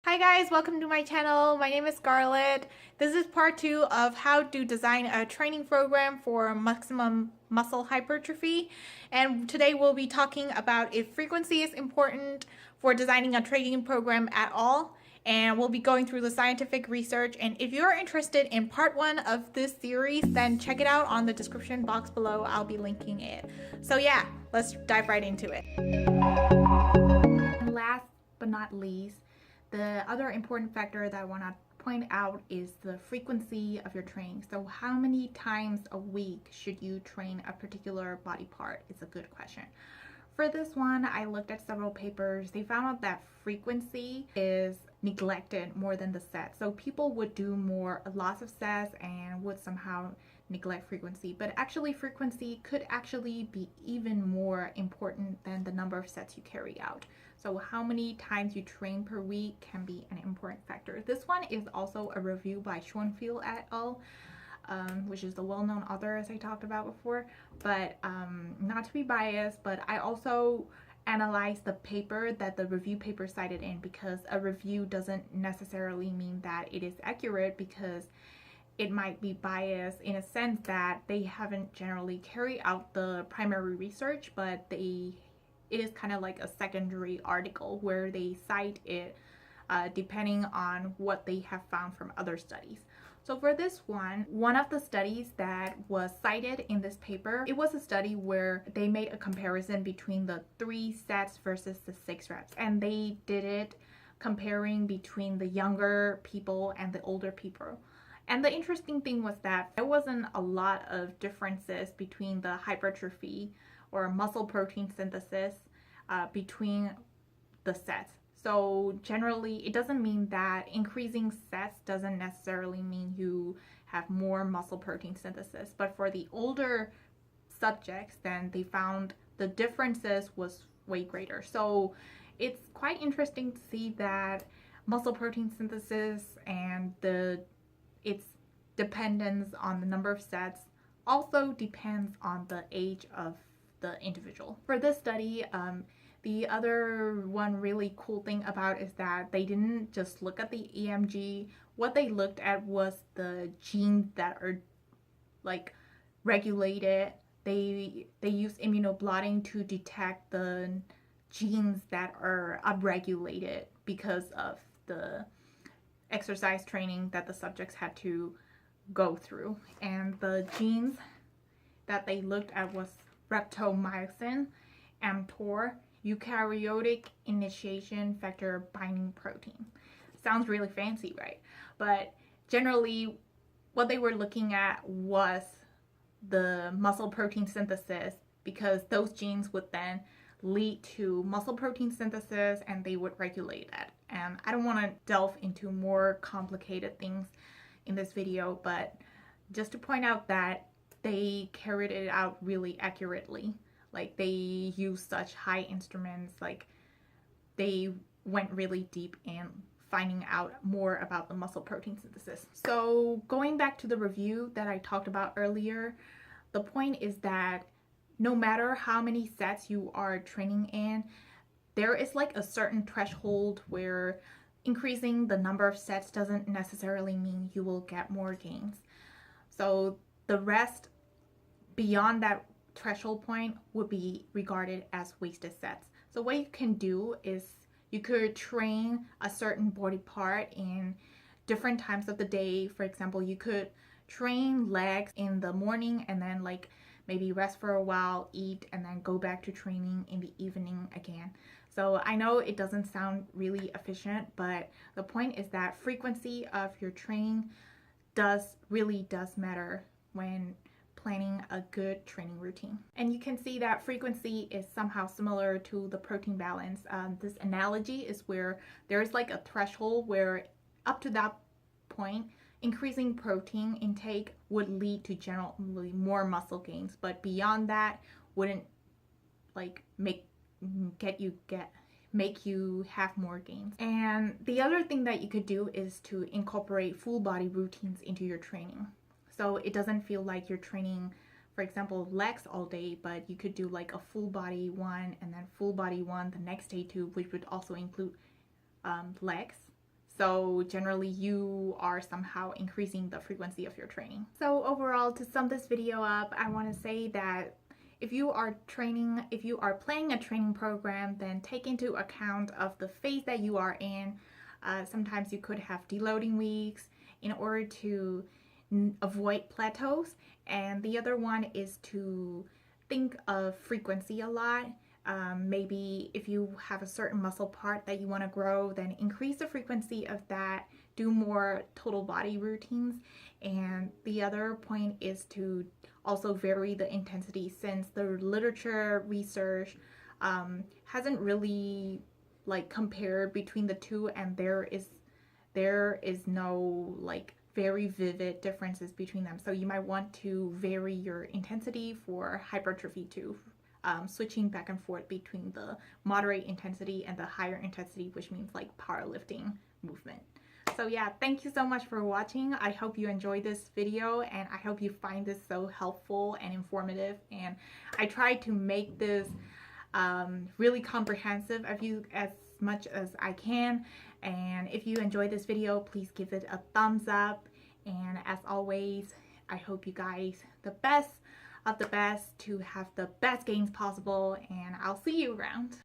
Hi guys, welcome to my channel. My name is Scarlett. This is part 2 of how to design a training program for maximum muscle hypertrophy. And today we'll be talking about if frequency is important for designing a training program at all. And we'll be going through the scientific research. And if you're interested in part 1 of this series, then check it out on the description box below. I'll be linking it. So yeah, let's dive right into it. And last but not least, the other important factor that I want to point out is the frequency of your training. So how many times a week should you train a particular body part is a good question. For this one, I looked at several papers. They found out that frequency is neglected more than the sets. So people would do lots of sets and would somehow neglect frequency. But actually frequency could actually be even more important than the number of sets you carry out. So how many times you train per week can be an important factor. This one is also a review by Schoenfield et al., which is the well-known author as I talked about before. But not to be biased, but I also analyzed the paper that the review paper cited in, because a review doesn't necessarily mean that it is accurate, because it might be biased in a sense that they haven't generally carried out the primary research, but it is kind of like a secondary article where they cite it depending on what they have found from other studies. So for this one of the studies that was cited in this paper, it was a study where they made a comparison between the 3 sets versus the 6 reps. And they did it comparing between the younger people and the older people. And the interesting thing was that there wasn't a lot of differences between the hypertrophy or muscle protein synthesis between the sets. So generally, it doesn't mean that increasing sets doesn't necessarily mean you have more muscle protein synthesis. But for the older subjects, then they found the differences was way greater. So it's quite interesting to see that muscle protein synthesis and its dependence on the number of sets also depends on the age of the individual. For this study, the other one really cool thing about is that they didn't just look at the EMG. What they looked at was the genes that are like regulated. They use immunoblotting to detect the genes that are upregulated because of the exercise training that the subjects had to go through. And the genes that they looked at was rapamycin, mTOR, eukaryotic initiation factor binding protein. Sounds really fancy, right? But generally what they were looking at was the muscle protein synthesis, because those genes would then lead to muscle protein synthesis and they would regulate that. And I don't want to delve into more complicated things in this video, but just to point out that they carried it out really accurately. Like they used such high instruments, like they went really deep in finding out more about the muscle protein synthesis. So going back to the review that I talked about earlier, the point is that no matter how many sets you are training in, there is like a certain threshold where increasing the number of sets doesn't necessarily mean you will get more gains. So the rest beyond that threshold point would be regarded as wasted sets. So what you can do is you could train a certain body part in different times of the day. For example, you could train legs in the morning and then like maybe rest for a while, eat, and then go back to training in the evening again. So I know it doesn't sound really efficient, but the point is that frequency of your training really does matter when planning a good training routine. And you can see that frequency is somehow similar to the protein balance. This analogy is where there's like a threshold where up to that point, increasing protein intake would lead to generally more muscle gains, but beyond that wouldn't like make you have more gains. And the other thing that you could do is to incorporate full body routines into your training. So it doesn't feel like you're training, for example, legs all day, but you could do like a full body one and then full body one the next day too, which would also include legs. So generally you are somehow increasing the frequency of your training. So overall, to sum this video up, I want to say that if you are planning a training program, then take into account of the phase that you are in. Sometimes you could have deloading weeks in order to avoid plateaus. And the other one is to think of frequency a lot. Maybe if you have a certain muscle part that you want to grow, then increase the frequency of that, do more total body routines. And the other point is to also vary the intensity, since the literature research hasn't really like compared between the two, and there is no like very vivid differences between them. So you might want to vary your intensity for hypertrophy too, switching back and forth between the moderate intensity and the higher intensity, which means like powerlifting movement. So yeah, thank you so much for watching. I hope you enjoyed this video, and I hope you find this so helpful and informative. And I tried to make this really comprehensive as much as I can. And if you enjoyed this video, please give it a thumbs up. And as always, I hope you guys the best of the best to have the best gains possible, and I'll see you around.